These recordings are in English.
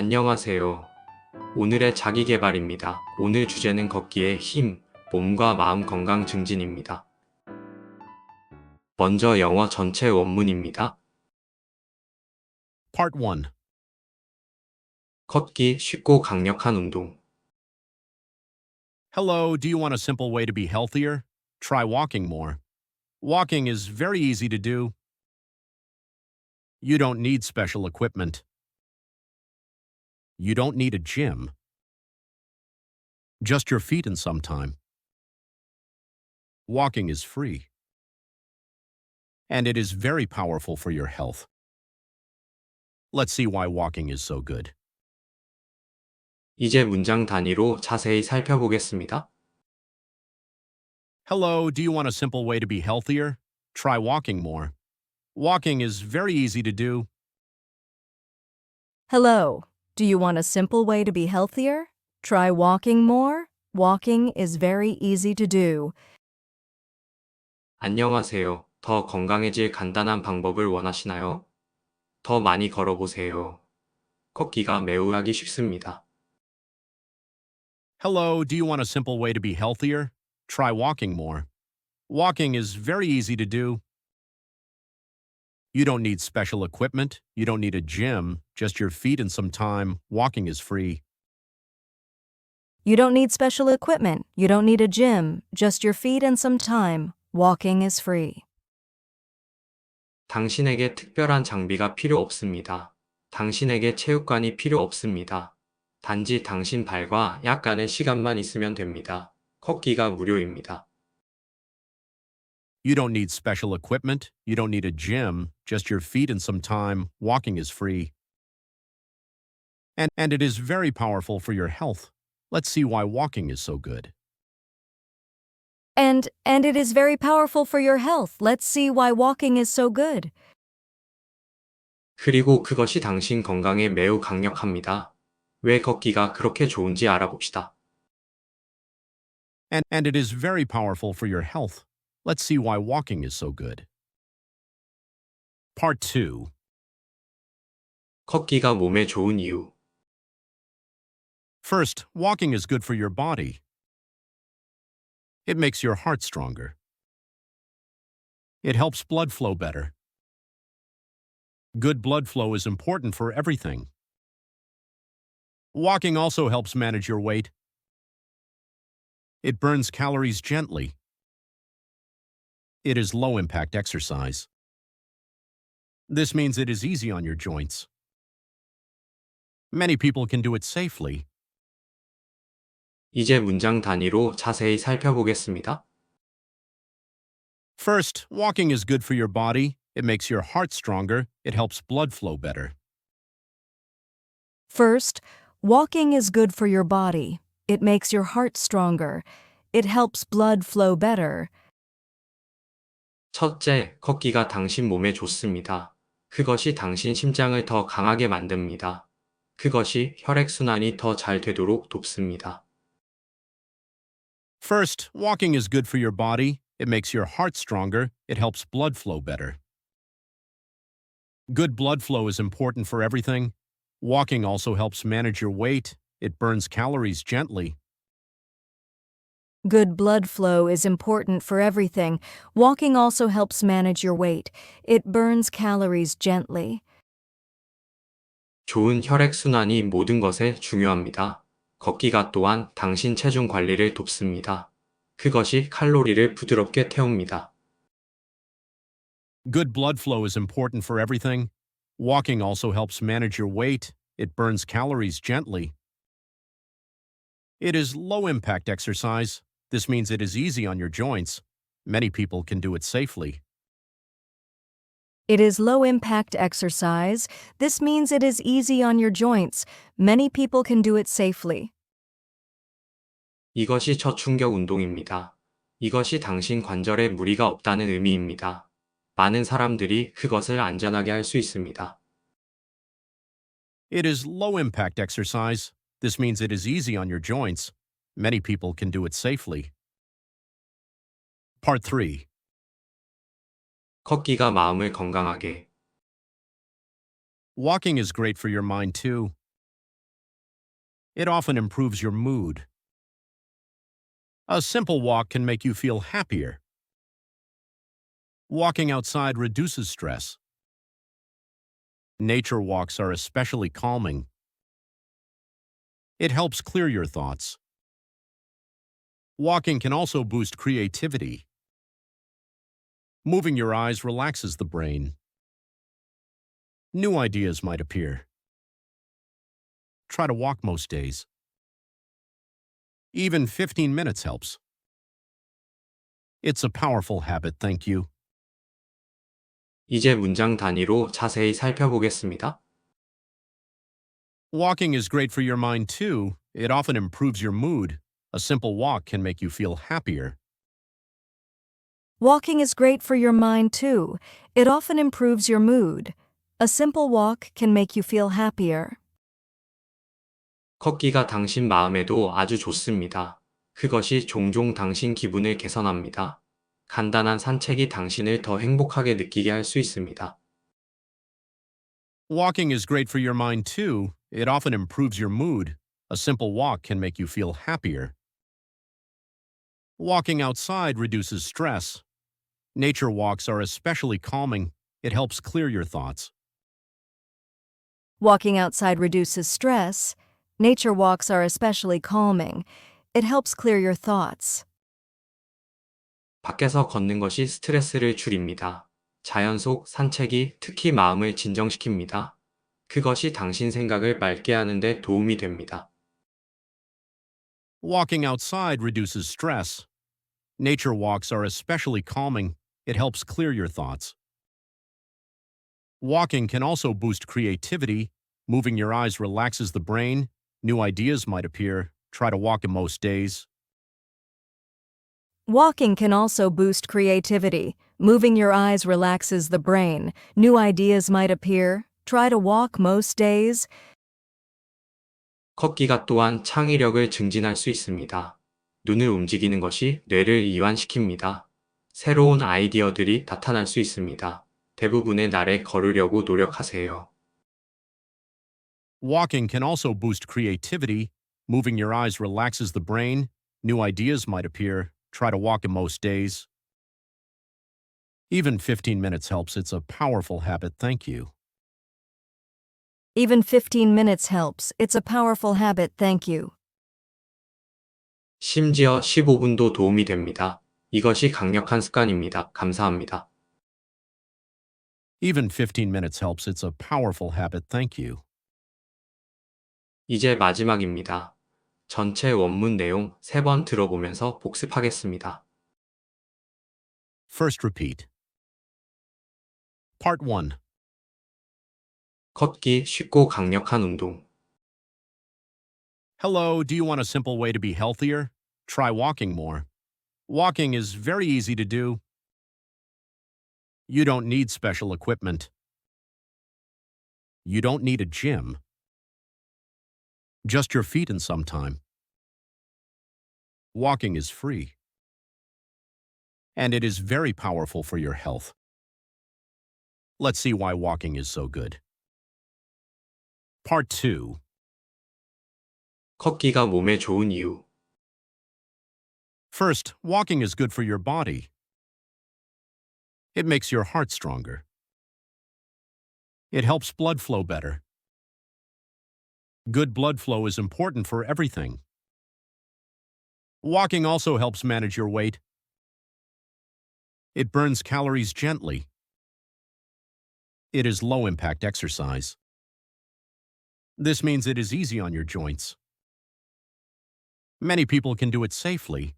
안녕하세요. 오늘의 자기계발입니다. 오늘 주제는 걷기의 힘, 몸과 마음 건강 증진입니다. 먼저 영어 전체 원문입니다. Part 1. 걷기 쉽고 강력한 운동. Hello, do you want a simple way to be healthier? Try walking more. Walking is very easy to do. You don't need special equipment. You don't need a gym. Just your feet and some time. Walking is free. And it is very powerful for your health. Let's see why walking is so good. 이제 문장 단위로 자세히 살펴보겠습니다. Hello, do you want a simple way to be healthier? Try walking more. Walking is very easy to do. Hello. Do you want a simple way to be healthier? Try walking more. Walking is very easy to do. 안녕하세요. 더 건강해질 간단한 방법을 원하시나요? 더 많이 걸어보세요. 걷기가 매우 하기 쉽습니다. Hello, do you want a simple way to be healthier? Try walking more. Walking is very easy to do. You don't need special equipment. You don't need a gym. Just your feet and some time. Walking is free. You don't need special equipment. You don't need a gym. Just your feet and some time. Walking is free. 당신에게 특별한 장비가 필요 없습니다. 당신에게 체육관이 필요 없습니다. 단지 당신 발과 약간의 시간만 있으면 됩니다. 걷기가 무료입니다. You don't need special equipment. You don't need a gym. Just your feet and some time. Walking is free. And it is very powerful for your health. Let's see why walking is so good. And it is very powerful for your health. Let's see why walking is so good. 그리고 그것이 당신 건강에 매우 강력합니다. 왜 걷기가 그렇게 좋은지 알아봅시다. And it is very powerful for your health. Let's see why walking is so good. Part 2. 걷기가 몸에 좋은 이유. First, walking is good for your body. It makes your heart stronger. It helps blood flow better. Good blood flow is important for everything. Walking also helps manage your weight. It burns calories gently. It is low-impact exercise. This means it is easy on your joints. Many people can do it safely. 이제 문장 단위로 자세히 살펴보겠습니다. First, walking is good for your body. It makes your heart stronger. It helps blood flow better. First, walking is good for your body. It makes your heart stronger. It helps blood flow better. 첫째, 걷기가 당신 몸에 좋습니다. 그것이 당신 심장을 더 강하게 만듭니다. 그것이 혈액순환이 더 잘 되도록 돕습니다. First, walking is good for your body. It makes your heart stronger. It helps blood flow better. Good blood flow is important for everything. Walking also helps manage your weight. It burns calories gently. Good blood flow is important for everything. Walking also helps manage your weight. It burns calories gently. 좋은 혈액순환이 모든 것에 중요합니다. 걷기가 또한 당신 체중 관리를 돕습니다. 그것이 칼로리를 부드럽게 태웁니다. Good blood flow is important for everything. Walking also helps manage your weight. It burns calories gently. It is low-impact exercise. This means it is easy on your joints. Many people can do it safely. It is low-impact exercise. This means it is easy on your joints. Many people can do it safely. 이것이 저충격 운동입니다. 이것이 당신 관절에 무리가 없다는 의미입니다. 많은 사람들이 그것을 안전하게 할 수 있습니다. It is low-impact exercise. This means it is easy on your joints. Many people can do it safely. Part 3. 걷기가 마음을 건강하게. Walking is great for your mind too. It often improves your mood. A simple walk can make you feel happier. Walking outside reduces stress. Nature walks are especially calming. It helps clear your thoughts. Walking can also boost creativity. Moving your eyes relaxes the brain. New ideas might appear. Try to walk most days. Even 15 minutes helps. It's a powerful habit, thank you. 이제 문장 단위로 자세히 살펴보겠습니다. Walking is great for your mind too. It often improves your mood. A simple walk can make you feel happier. Walking is great for your mind, too. It often improves your mood. A simple walk can make you feel happier. 걷기가 당신 마음에도 아주 좋습니다. 그것이 종종 당신 기분을 개선합니다. 간단한 산책이 당신을 더 행복하게 느끼게 할 수 있습니다. Walking is great for your mind too. It often improves your mood. A simple walk can make you feel happier. Walking outside reduces stress. Nature walks are especially calming. It helps clear your thoughts. Walking outside reduces stress. Nature walks are especially calming. It helps clear your thoughts. 밖에서 걷는 것이 스트레스를 줄입니다. 자연 속 산책이 특히 마음을 진정시킵니다. 그것이 당신 생각을 맑게 하는 데 도움이 됩니다. Walking outside reduces stress. Nature walks are especially calming. It helps clear your thoughts. Walking can also boost creativity. Moving your eyes relaxes the brain. New ideas might appear. Try to walk most days. Walking can also boost creativity. Moving your eyes relaxes the brain. New ideas might appear. Try to walk most days. 걷기가 또한 창의력을 증진할 수 있습니다. 눈을 움직이는 것이 뇌를 이완시킵니다. 새로운 아이디어들이 나타날 수 있습니다. 대부분의 날에 걸으려고 노력하세요. Walking can also boost creativity. Moving your eyes relaxes the brain. New ideas might appear. Try to walk most days. Even 15 minutes helps. It's a powerful habit, thank you. Even 15 minutes helps. It's a powerful habit, thank you. 심지어 15분도 도움이 됩니다. 이것이 강력한 습관입니다. 감사합니다. Even 15 minutes helps. It's a powerful habit, thank you. 이제 마지막입니다. 전체 원문 내용 3번 들어보면서 복습하겠습니다. First repeat. Part 1. 걷기 쉽고 강력한 운동. Hello, do you want a simple way to be healthier? Try walking more. Walking is very easy to do. You don't need special equipment. You don't need a gym. Just your feet and some time. Walking is free. And it is very powerful for your health. Let's see why walking is so good. Part 2. 걷기가 몸에 좋은 이유. First, walking is good for your body. It makes your heart stronger. It helps blood flow better. Good blood flow is important for everything. Walking also helps manage your weight. It burns calories gently. It is low-impact exercise. This means it is easy on your joints. Many people can do it safely.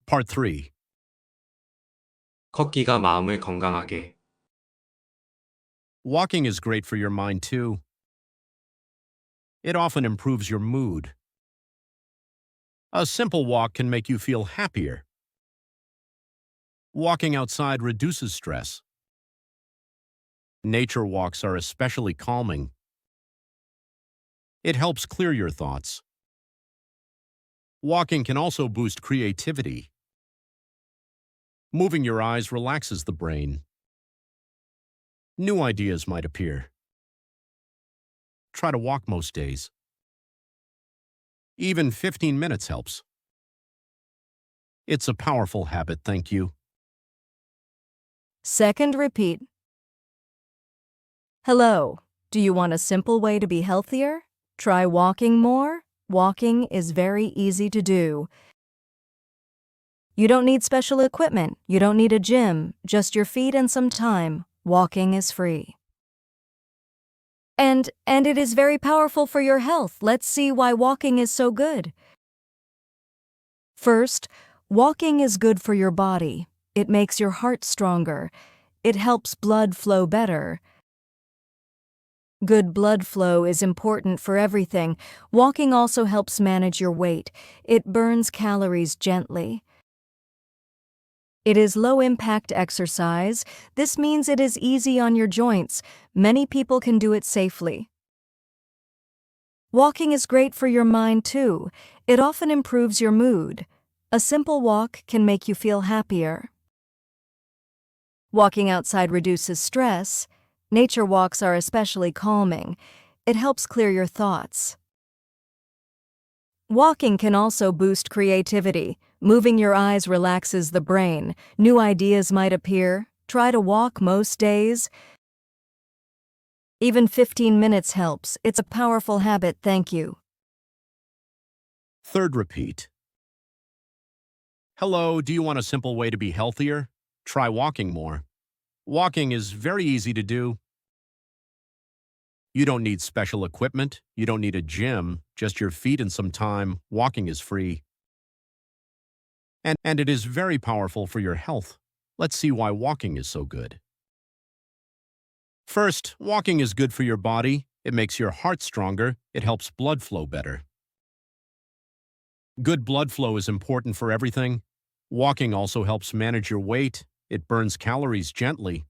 Part 3. 걷기가 마음을 건강하게. Walking is great for your mind too. It often improves your mood. A simple walk can make you feel happier. Walking outside reduces stress. Nature walks are especially calming. It helps clear your thoughts. Walking can also boost creativity. Moving your eyes relaxes the brain. New ideas might appear. Try to walk most days. Even 15 minutes helps. It's a powerful habit, thank you. Second repeat. Hello. Do you want a simple way to be healthier? Try walking more. Walking is very easy to do. You don't need special equipment. You don't need a gym. Just your feet and some time. Walking is free. And it is very powerful for your health. Let's see why walking is so good. First, walking is good for your body. It makes your heart stronger. It helps blood flow better. Good blood flow is important for everything. Walking also helps manage your weight. It burns calories gently. It is low-impact exercise. This means it is easy on your joints. Many people can do it safely. Walking is great for your mind, too. It often improves your mood. A simple walk can make you feel happier. Walking outside reduces stress. Nature walks are especially calming. It helps clear your thoughts. Walking can also boost creativity. Moving your eyes relaxes the brain. New ideas might appear. Try to walk most days. Even 15 minutes helps. It's a powerful habit, thank you. Third repeat. Hello, do you want a simple way to be healthier? Try walking more. Walking is very easy to do. You don't need special equipment. You don't need a gym. Just your feet and some time. Walking is free. And it is very powerful for your health. Let's see why walking is so good. First, walking is good for your body. It makes your heart stronger. It helps blood flow better. Good blood flow is important for everything. Walking also helps manage your weight. It burns calories gently.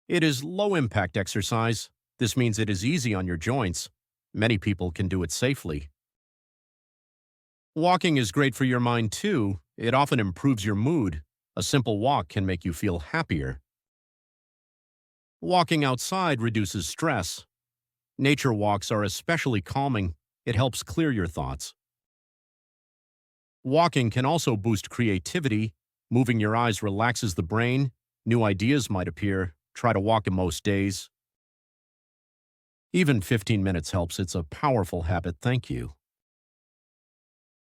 It is low-impact exercise. This means it is easy on your joints. Many people can do it safely. Walking is great for your mind, too. It often improves your mood. A simple walk can make you feel happier. Walking outside reduces stress. Nature walks are especially calming. It helps clear your thoughts. Walking can also boost creativity. Moving your eyes relaxes the brain. New ideas might appear. Try to walk most days. Even 15 minutes helps. It's a powerful habit, thank you.